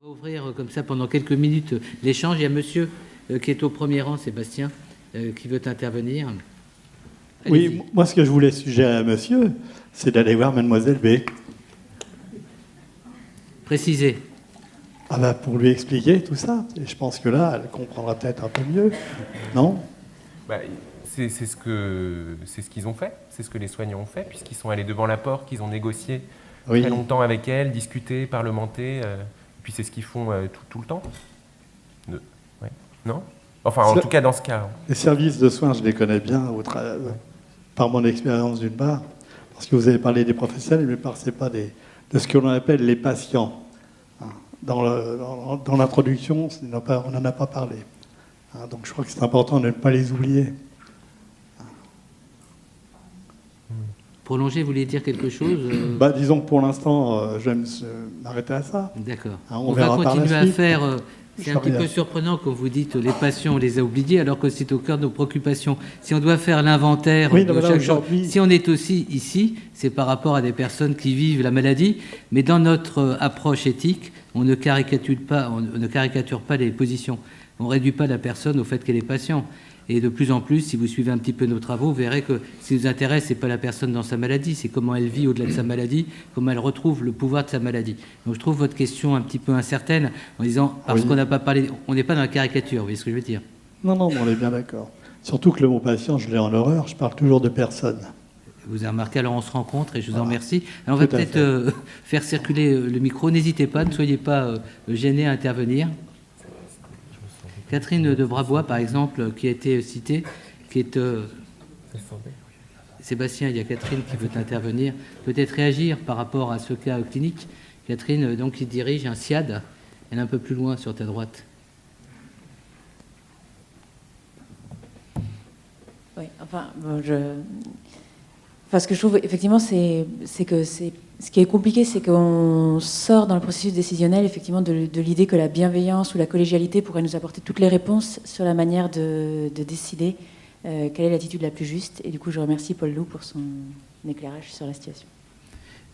On va ouvrir comme ça pendant quelques minutes l'échange. Il y a monsieur qui est au premier rang, Sébastien, qui veut intervenir. Allez-y. Oui, moi ce que je voulais suggérer à monsieur, c'est d'aller voir mademoiselle B. Précisez. Ah bah pour lui expliquer tout ça. Et je pense que là, elle comprendra peut-être un peu mieux. Non ? C'est ce qu'ils ont fait, c'est ce que les soignants ont fait, puisqu'ils sont allés devant la porte, qu'ils ont négocié très longtemps avec elle, discuté, parlementé, puis c'est ce qu'ils font tout le temps. Ouais. Non ? Enfin, en tout cas, dans ce cas. Les services de soins, je les connais bien par mon expérience d'une part, parce que vous avez parlé des professionnels, mais ne parlez pas de ce que l'on appelle les patients. Dans l'introduction, on n'en a pas parlé. Donc je crois que c'est important de ne pas les oublier. Prolonger, vous voulez dire quelque chose Disons que pour l'instant, je vais m'arrêter à ça. D'accord. On va continuer à faire... c'est un petit peu rien. surprenant quand vous dites les patients, on les a oubliés, alors que c'est au cœur de nos préoccupations. Si on doit faire l'inventaire de chaque jour, si on est aussi ici, c'est par rapport à des personnes qui vivent la maladie, mais dans notre approche éthique, on ne caricature pas les positions. On ne réduit pas la personne au fait qu'elle est patient. Et de plus en plus, si vous suivez un petit peu nos travaux, vous verrez que ce qui nous intéresse, ce n'est pas la personne dans sa maladie, c'est comment elle vit au-delà de sa maladie, comment elle retrouve le pouvoir de sa maladie. Donc je trouve votre question un petit peu incertaine en disant, parce qu'on n'a pas parlé, on n'est pas dans la caricature, vous voyez ce que je veux dire ? Non, on est bien d'accord. Surtout que le mot patient, je l'ai en horreur, je parle toujours de personne. Vous avez remarqué, alors on se rencontre et je vous en remercie. Alors on va peut-être faire circuler le micro, n'hésitez pas, ne soyez pas gênés à intervenir. Catherine de Brabois, par exemple, qui a été citée, qui est... Sébastien, il y a Catherine qui veut intervenir, peut-être réagir par rapport à ce cas clinique. Catherine, donc, qui dirige un SIAD, elle est un peu plus loin sur ta droite. Oui, ce que je trouve, effectivement, c'est que ce qui est compliqué, c'est qu'on sort dans le processus décisionnel, effectivement, de l'idée que la bienveillance ou la collégialité pourrait nous apporter toutes les réponses sur la manière de décider quelle est l'attitude la plus juste. Et du coup, je remercie Paul Loup pour son éclairage sur la situation.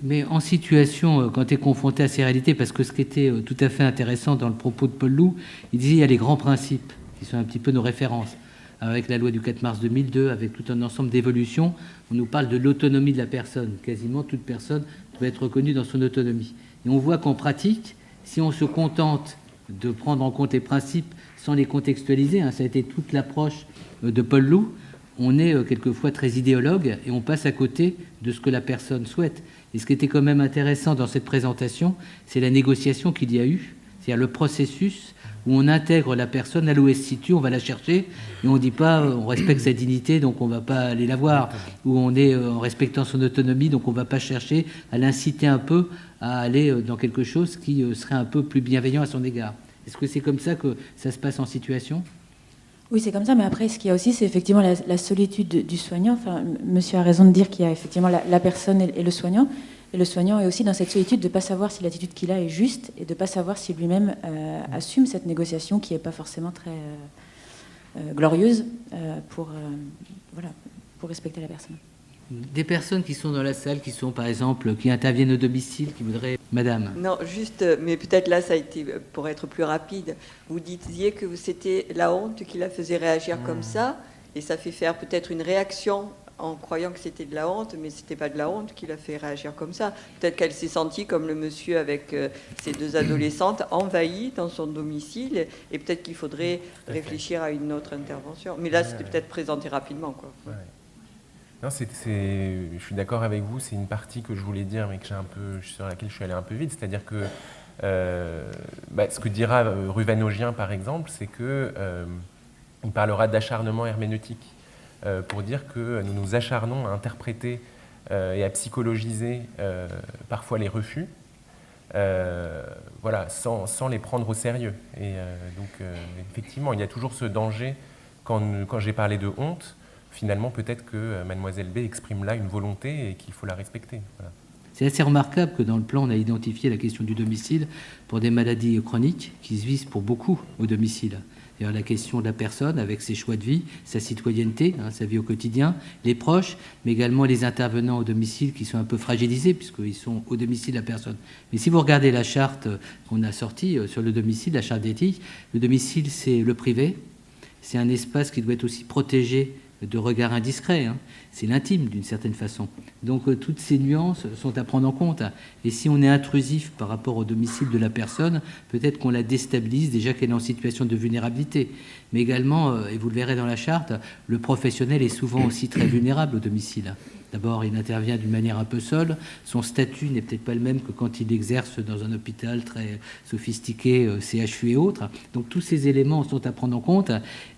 Mais en situation, quand tu es confronté à ces réalités, parce que ce qui était tout à fait intéressant dans le propos de Paul Loup, il disait il y a les grands principes, qui sont un petit peu nos références. Avec la loi du 4 mars 2002, avec tout un ensemble d'évolutions, on nous parle de l'autonomie de la personne. Quasiment toute personne doit être reconnue dans son autonomie. Et on voit qu'en pratique, si on se contente de prendre en compte les principes sans les contextualiser, ça a été toute l'approche de Paul Loup, on est quelquefois très idéologue et on passe à côté de ce que la personne souhaite. Et ce qui était quand même intéressant dans cette présentation, c'est la négociation qu'il y a eu, c'est-à-dire le processus où on intègre la personne, là où elle se situe, on va la chercher, et on ne dit pas on respecte sa dignité, donc on ne va pas aller la voir, ou on est en respectant son autonomie, donc on ne va pas chercher à l'inciter un peu à aller dans quelque chose qui serait un peu plus bienveillant à son égard. Est-ce que c'est comme ça que ça se passe en situation ? Oui, c'est comme ça, mais après, ce qu'il y a aussi, c'est effectivement la solitude du soignant. Enfin, monsieur a raison de dire qu'il y a effectivement la personne et le soignant. Et le soignant est aussi dans cette solitude de ne pas savoir si l'attitude qu'il a est juste et de ne pas savoir si lui-même assume cette négociation qui n'est pas forcément très glorieuse pour respecter la personne. Des personnes qui sont dans la salle, qui sont par exemple, qui interviennent au domicile, qui voudraient... Madame. Non, juste, mais peut-être là, ça a été, pour être plus rapide, vous disiez que c'était la honte qui la faisait réagir comme ça, et ça fait faire peut-être une réaction en croyant que c'était de la honte, mais c'était pas de la honte qui l'a fait réagir comme ça. Peut-être qu'elle s'est sentie comme le monsieur avec ses deux adolescentes envahies dans son domicile, et peut-être qu'il faudrait réfléchir à une autre intervention. Mais là, c'était peut-être présenté rapidement, quoi. Ouais. Non, je suis d'accord avec vous, c'est une partie que je voulais dire, mais que sur laquelle je suis allé un peu vite. C'est-à-dire que ce que dira Ruvanogien, par exemple, c'est qu'il parlera d'acharnement herméneutique, pour dire que nous nous acharnons à interpréter et à psychologiser parfois les refus, sans les prendre au sérieux. Et donc, effectivement, il y a toujours ce danger, quand j'ai parlé de honte, finalement, peut-être que mademoiselle B exprime là une volonté et qu'il faut la respecter. Voilà. C'est assez remarquable que dans le plan, on a identifié la question du domicile pour des maladies chroniques qui se visent pour beaucoup au domicile. C'est-à-dire la question de la personne avec ses choix de vie, sa citoyenneté, sa vie au quotidien, les proches, mais également les intervenants au domicile qui sont un peu fragilisés puisqu'ils sont au domicile de la personne. Mais si vous regardez la charte qu'on a sortie sur le domicile, la charte d'éthique, le domicile, c'est le privé, c'est un espace qui doit être aussi protégé de regards indiscrets, c'est l'intime d'une certaine façon. Donc toutes ces nuances sont à prendre en compte. Et si on est intrusif par rapport au domicile de la personne, peut-être qu'on la déstabilise déjà qu'elle est en situation de vulnérabilité. Mais également, et vous le verrez dans la charte, le professionnel est souvent aussi très vulnérable au domicile. D'abord, il intervient d'une manière un peu seule. Son statut n'est peut-être pas le même que quand il exerce dans un hôpital très sophistiqué, CHU et autres. Donc tous ces éléments sont à prendre en compte.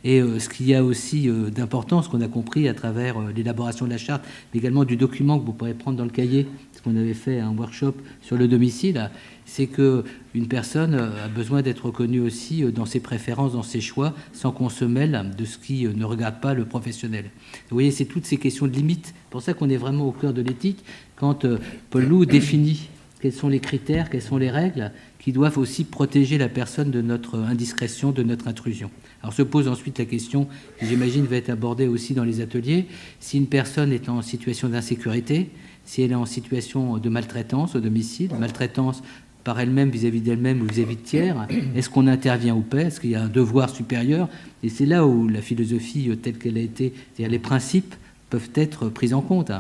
Et ce qu'il y a aussi d'important, ce qu'on a compris à travers l'élaboration de la charte, mais également du document que vous pourrez prendre dans le cahier, parce qu'on avait fait un workshop sur le domicile, c'est qu'une personne a besoin d'être reconnue aussi dans ses préférences, dans ses choix, sans qu'on se mêle de ce qui ne regarde pas le professionnel. Vous voyez, c'est toutes ces questions de limites. C'est pour ça qu'on est vraiment au cœur de l'éthique, quand Paul Loup définit quels sont les critères, quelles sont les règles qui doivent aussi protéger la personne de notre indiscrétion, de notre intrusion. Alors se pose ensuite la question, qui j'imagine va être abordée aussi dans les ateliers, si une personne est en situation d'insécurité, si elle est en situation de maltraitance au domicile, maltraitance par elle-même vis-à-vis d'elle-même ou vis-à-vis de tiers, est-ce qu'on intervient ou pas? Est-ce qu'il y a un devoir supérieur? Et c'est là où la philosophie telle qu'elle a été, c'est-à-dire les principes, peuvent être pris en compte.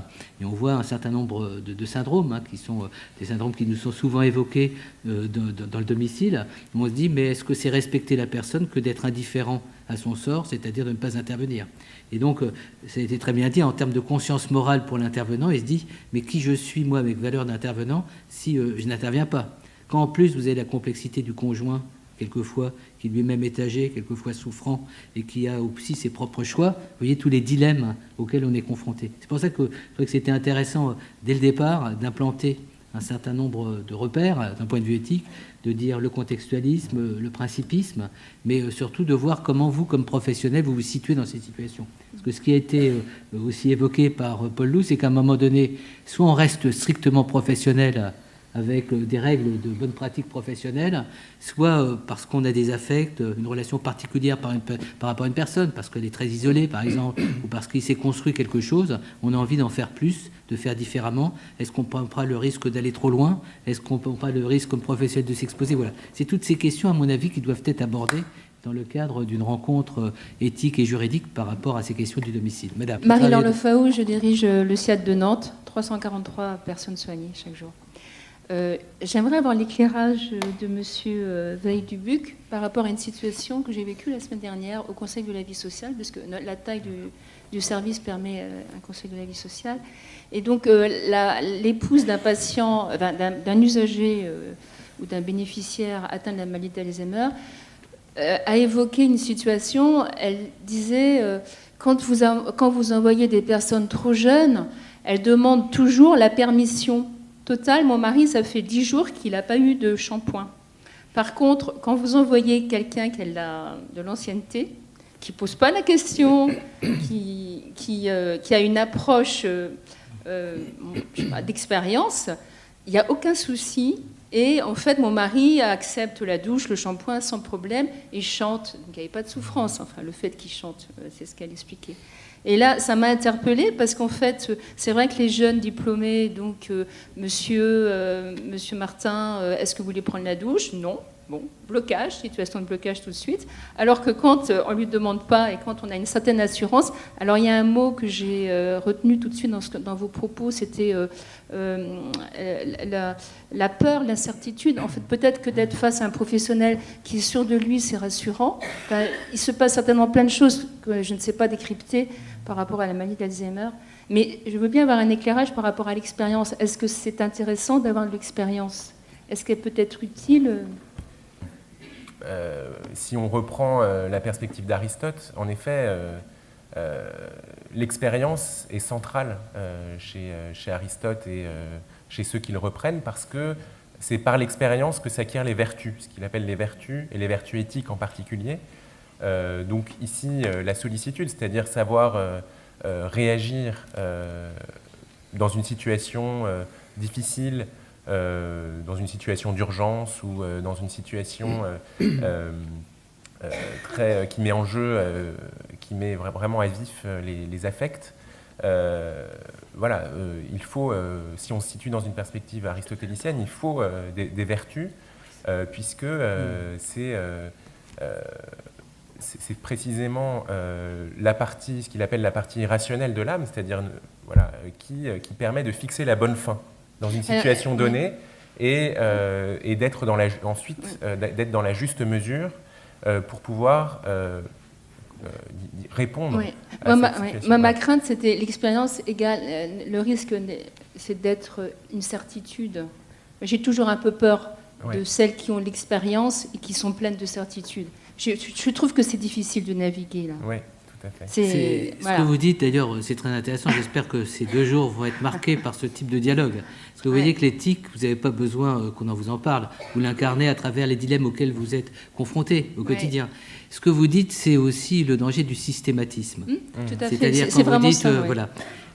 Et on voit un certain nombre de syndromes, qui sont des syndromes qui nous sont souvent évoqués dans le domicile. On se dit, mais est-ce que c'est respecter la personne que d'être indifférent à son sort, c'est-à-dire de ne pas intervenir? Et donc, ça a été très bien dit, en termes de conscience morale pour l'intervenant, il se dit, mais qui je suis, moi, avec valeur d'intervenant, si je n'interviens pas? Quand en plus, vous avez la complexité du conjoint, quelquefois, qui lui-même est âgé, quelquefois souffrant, et qui a aussi ses propres choix, vous voyez tous les dilemmes auxquels on est confronté. C'est pour ça que je trouvais que c'était intéressant, dès le départ, d'implanter un certain nombre de repères, d'un point de vue éthique, de dire le contextualisme, le principisme, mais surtout de voir comment vous, comme professionnel, vous vous situez dans ces situations. Parce que ce qui a été aussi évoqué par Paul Loup, c'est qu'à un moment donné, soit on reste strictement professionnel, avec des règles de bonne pratique professionnelle, soit parce qu'on a des affects, une relation particulière par rapport à une personne, parce qu'elle est très isolée, par exemple, ou parce qu'il s'est construit quelque chose, on a envie d'en faire plus, de faire différemment. Est-ce qu'on prend pas le risque d'aller trop loin? Est-ce qu'on prend pas le risque comme professionnel de s'exposer? Voilà. C'est toutes ces questions, à mon avis, qui doivent être abordées dans le cadre d'une rencontre éthique et juridique par rapport à ces questions du domicile. Madame. Marie-Laure Lefaou, je dirige le SIAD de Nantes, 343 personnes soignées chaque jour. J'aimerais avoir l'éclairage de Monsieur Veil-Dubuc par rapport à une situation que j'ai vécue la semaine dernière au Conseil de la vie sociale, parce que la taille du service permet un Conseil de la vie sociale. Et donc, l'épouse d'un patient, d'un usager ou d'un bénéficiaire atteint de la maladie d'Alzheimer a évoqué une situation. Elle disait quand vous envoyez des personnes trop jeunes, elles demandent toujours la permission totale. Mon mari, ça fait 10 jours qu'il n'a pas eu de shampoing. Par contre, quand vous envoyez quelqu'un qui a de l'ancienneté, qui ne pose pas la question, qui a une approche d'expérience, il n'y a aucun souci. Et en fait, mon mari accepte la douche, le shampoing sans problème et chante. Donc il n'y avait pas de souffrance. Enfin, le fait qu'il chante, c'est ce qu'elle expliquait. Et là, ça m'a interpellée parce qu'en fait, c'est vrai que les jeunes diplômés, donc monsieur Martin, est-ce que vous voulez prendre la douche? Non. Bon, blocage, situation de blocage tout de suite. Alors que quand on ne lui demande pas et quand on a une certaine assurance, alors il y a un mot que j'ai retenu tout de suite dans vos propos, c'était la peur, l'incertitude. En fait, peut-être que d'être face à un professionnel qui est sûr de lui, c'est rassurant. Enfin, il se passe certainement plein de choses que je ne sais pas décrypter par rapport à la maladie d'Alzheimer. Mais je veux bien avoir un éclairage par rapport à l'expérience. Est-ce que c'est intéressant d'avoir de l'expérience? Est-ce qu'elle peut être utile? Si on reprend la perspective d'Aristote, en effet, l'expérience est centrale chez Aristote et chez ceux qui le reprennent, parce que c'est par l'expérience que s'acquièrent les vertus, ce qu'il appelle les vertus, et les vertus éthiques en particulier. Donc ici, la sollicitude, c'est-à-dire savoir réagir dans une situation difficile, dans une situation d'urgence ou dans une situation qui met en jeu, qui met vraiment à vif les affects. Il faut, si on se situe dans une perspective aristotélicienne, il faut des vertus, puisque c'est précisément ce qu'il appelle la partie rationnelle de l'âme, c'est-à-dire qui permet de fixer la bonne fin dans une situation donnée et d'être ensuite d'être dans la juste mesure pour pouvoir répondre à cette situation. Ma crainte, c'était l'expérience égale. Le risque, c'est d'être une certitude. J'ai toujours un peu peur de celles qui ont l'expérience et qui sont pleines de certitude. Je trouve que c'est difficile de naviguer là. Oui, tout à fait. Ce que vous dites, d'ailleurs, c'est très intéressant. J'espère que ces 2 jours vont être marqués par ce type de dialogue. Parce que vous voyez que l'éthique, vous n'avez pas besoin qu'on vous en parle. Vous l'incarnez à travers les dilemmes auxquels vous êtes confrontés au quotidien. Ce que vous dites, c'est aussi le danger du systématisme. Tout à fait. C'est-à-dire C'est quand vous vraiment dites, ça,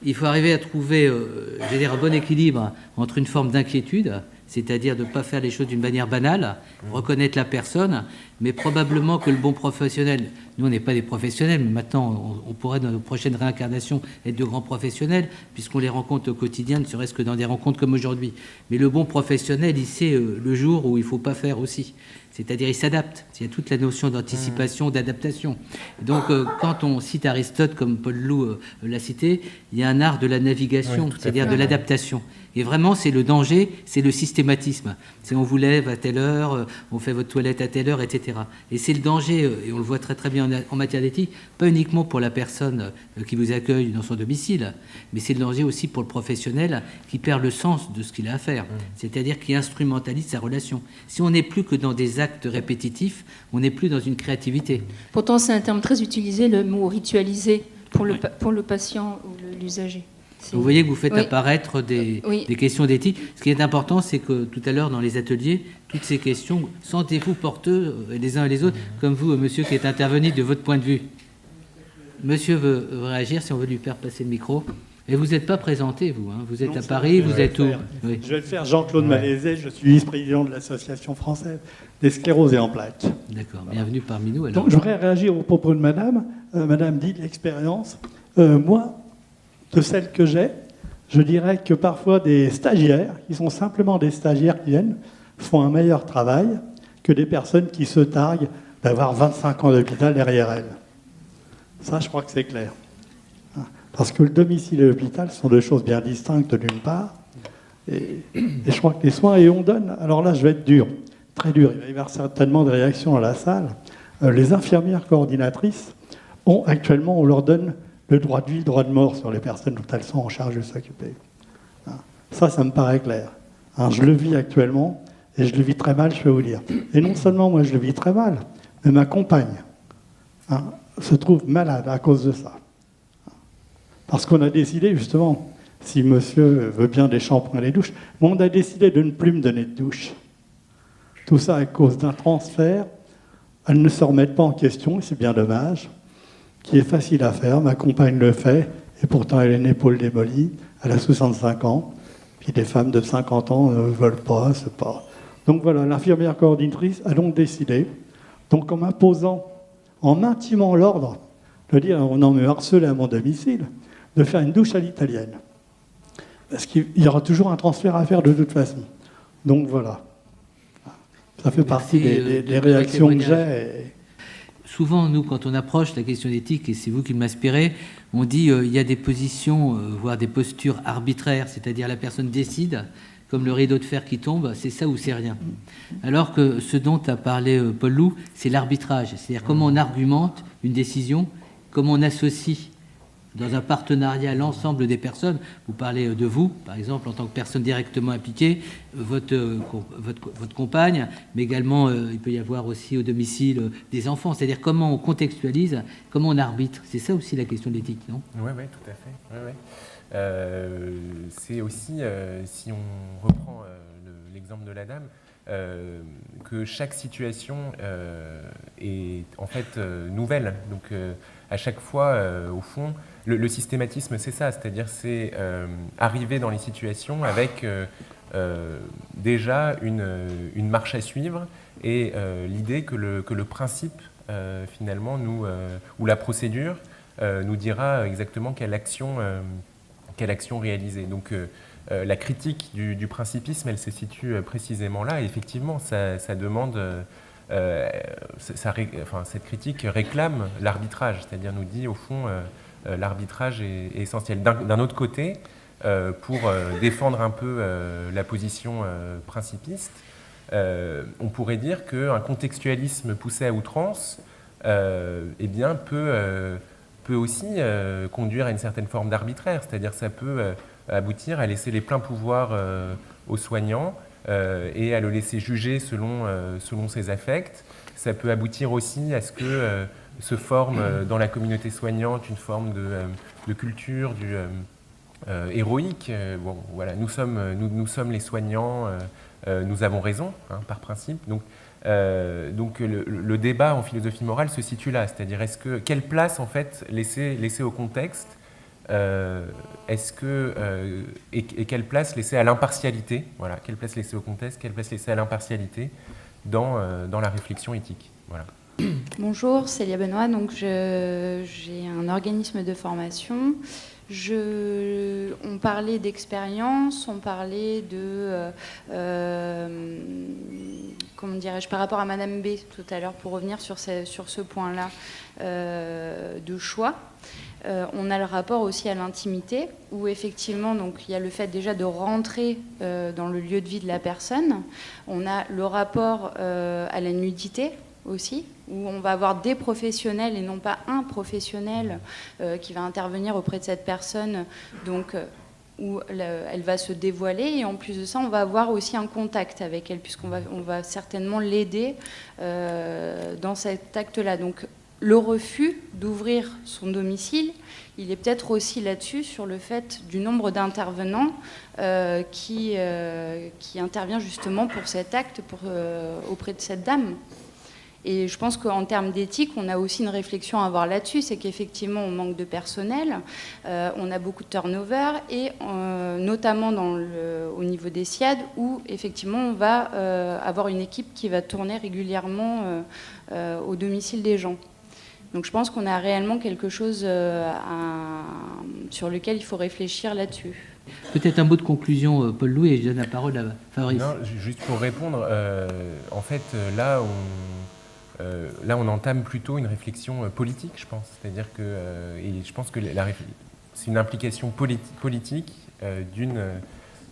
il faut arriver à trouver, un bon équilibre entre une forme d'inquiétude, c'est-à-dire de ne pas faire les choses d'une manière banale, reconnaître la personne, mais probablement que le bon professionnel, nous on n'est pas des professionnels, mais maintenant on pourrait dans nos prochaines réincarnations être de grands professionnels, puisqu'on les rencontre au quotidien, ne serait-ce que dans des rencontres comme aujourd'hui. Mais le bon professionnel, il sait le jour où il ne faut pas faire aussi. C'est-à-dire il s'adapte. Il y a toute la notion d'anticipation, d'adaptation. Donc quand on cite Aristote, comme Paul Loup l'a cité, il y a un art de la navigation, c'est-à-dire de l'adaptation. Et vraiment, c'est le danger, c'est le systématisme. C'est on vous lève à telle heure, on fait votre toilette à telle heure, etc. Et c'est le danger, et on le voit très très bien en matière d'éthique, pas uniquement pour la personne qui vous accueille dans son domicile, mais c'est le danger aussi pour le professionnel qui perd le sens de ce qu'il a à faire, c'est-à-dire qui instrumentalise sa relation. Si on n'est plus que dans des actes répétitifs, on n'est plus dans une créativité. Pourtant, c'est un terme très utilisé, le mot ritualisé, pour le patient ou l'usager. Vous voyez que vous faites apparaître des questions d'éthique. Ce qui est important, c'est que tout à l'heure, dans les ateliers, toutes ces questions, sentez-vous porteux les uns et les autres, comme vous, monsieur, qui est intervenu de votre point de vue. Monsieur veut réagir, si on veut lui faire passer le micro. Et vous n'êtes pas présenté, vous. Vous êtes à Paris, vous êtes où ? Je vais le faire. Jean-Claude Malaisé, je suis vice-président de l'Association française des sclérosés en plaques. D'accord, bienvenue parmi nous. Alors. Donc, je voudrais réagir au propos de madame. Madame dit l'expérience. Moi, de celle que j'ai, je dirais que parfois des stagiaires, qui sont simplement des stagiaires qui viennent, font un meilleur travail que des personnes qui se targuent d'avoir 25 ans d'hôpital derrière elles. Ça, je crois que c'est clair. Parce que le domicile et l'hôpital sont deux choses bien distinctes d'une part, et je crois que les soins, et on donne, alors là, je vais être dur, très dur, il va y avoir certainement des réactions dans la salle. Les infirmières coordinatrices ont actuellement, on leur donne le droit de vie, le droit de mort sur les personnes dont elles sont en charge de s'occuper. Ça me paraît clair. Je le vis actuellement, et je le vis très mal, je peux vous dire. Et non seulement moi je le vis très mal, mais ma compagne se trouve malade à cause de ça. Parce qu'on a décidé, justement, si monsieur veut bien des shampoings et des douches, mais on a décidé de ne plus me donner de douche. Tout ça à cause d'un transfert. Elles ne se remettent pas en question, et c'est bien dommage, qui est facile à faire. Ma compagne le fait, et pourtant elle a une épaule démolie, elle a 65 ans, puis des femmes de 50 ans ne veulent pas, c'est pas... Donc voilà, l'infirmière coordinatrice a donc décidé, donc en m'imposant, en m'intimant l'ordre, de dire on en me harcelait à mon domicile, de faire une douche à l'italienne. Parce qu'il y aura toujours un transfert à faire de toute façon. Donc voilà. Ça fait partie des réactions que j'ai. Souvent, nous, quand on approche la question d'éthique, et c'est vous qui m'inspirez, on dit il y a des positions, voire des postures arbitraires, c'est-à-dire la personne décide, comme le rideau de fer qui tombe, c'est ça ou c'est rien. Alors que ce dont a parlé Paul Loup, c'est l'arbitrage, c'est-à-dire comment on argumente une décision, comment on associe dans un partenariat l'ensemble des personnes. Vous parlez de vous, par exemple, en tant que personne directement impliquée, votre compagne, mais également, il peut y avoir aussi au domicile des enfants. C'est-à-dire comment on contextualise, comment on arbitre. C'est ça aussi la question de l'éthique, non ? Oui, tout à fait. Ouais. C'est aussi, si on reprend l'exemple de la dame, que chaque situation est en fait nouvelle. Donc à chaque fois, au fond, le systématisme, c'est ça, c'est-à-dire c'est arriver dans les situations avec déjà une marche à suivre et l'idée que le principe, finalement, ou la procédure, nous dira exactement quelle action réaliser. Donc la critique du principisme, elle se situe précisément là, et effectivement, ça demande... cette critique réclame l'arbitrage, c'est-à-dire nous dit, au fond, l'arbitrage est essentiel. D'un autre côté, pour défendre un peu la position principiste, on pourrait dire qu'un contextualisme poussé à outrance eh bien, peut aussi conduire à une certaine forme d'arbitraire, c'est-à-dire ça peut aboutir à laisser les pleins pouvoirs aux soignants et à le laisser juger selon ses affects. Ça peut aboutir aussi à ce que se forme dans la communauté soignante une forme de culture héroïque. Bon, voilà, nous sommes les soignants, nous avons raison, hein, par principe. Donc le débat en philosophie morale se situe là, c'est-à-dire quelle place en fait laisser au contexte, et quelle place laisser à l'impartialité, voilà, quelle place laisser au contexte, quelle place laisser à l'impartialité dans la réflexion éthique, voilà. Bonjour, Célia Benoît, donc j'ai un organisme de formation. On parlait d'expérience, on parlait de, comment dirais-je, par rapport à Madame B tout à l'heure, pour revenir sur ce point-là de choix. On a le rapport aussi à l'intimité, où effectivement, donc, il y a le fait déjà de rentrer dans le lieu de vie de la personne. On a le rapport à la nudité aussi, où on va avoir des professionnels et non pas un professionnel qui va intervenir auprès de cette personne, donc où elle va se dévoiler, et en plus de ça, on va avoir aussi un contact avec elle, puisqu'on va certainement l'aider dans cet acte-là. Donc le refus d'ouvrir son domicile, il est peut-être aussi là-dessus, sur le fait du nombre d'intervenants qui intervient justement pour cet acte auprès de cette dame. Et je pense qu'en termes d'éthique, on a aussi une réflexion à avoir là-dessus, c'est qu'effectivement, on manque de personnel, on a beaucoup de turnover, et notamment au niveau des SIAD, où effectivement, on va avoir une équipe qui va tourner régulièrement au domicile des gens. Donc je pense qu'on a réellement quelque chose sur lequel il faut réfléchir là-dessus. Peut-être un mot de conclusion, Paul-Louis, et je donne la parole à Fabrice. Non, juste pour répondre, en fait, là, on entame plutôt une réflexion politique, je pense. C'est-à-dire que, et je pense que c'est une implication politique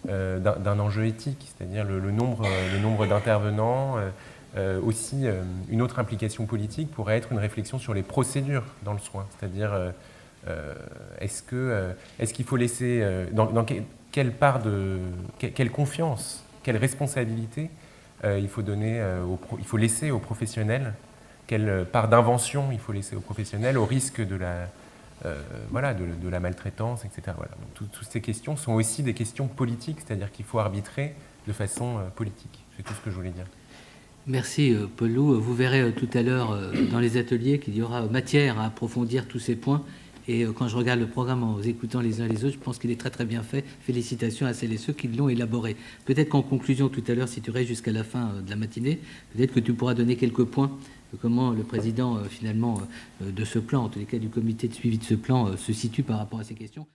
d'un enjeu éthique, c'est-à-dire le nombre d'intervenants. Aussi, une autre implication politique pourrait être une réflexion sur les procédures dans le soin, c'est-à-dire est-ce qu'il faut laisser dans quelle part quelle confiance, quelle responsabilité il faut laisser aux professionnels, quelle part d'invention il faut laisser aux professionnels au risque de la maltraitance, etc. Voilà. Donc, toutes ces questions sont aussi des questions politiques, c'est-à-dire qu'il faut arbitrer de façon politique. C'est tout ce que je voulais dire. Merci Paul Loup. Vous verrez tout à l'heure dans les ateliers qu'il y aura matière à approfondir tous ces points. Et quand je regarde le programme en vous écoutant les uns les autres, je pense qu'il est très très bien fait. Félicitations à celles et ceux qui l'ont élaboré. Peut-être qu'en conclusion tout à l'heure, si tu restes jusqu'à la fin de la matinée, peut-être que tu pourras donner quelques points de comment le président finalement de ce plan, en tous les cas du comité de suivi de ce plan, se situe par rapport à ces questions.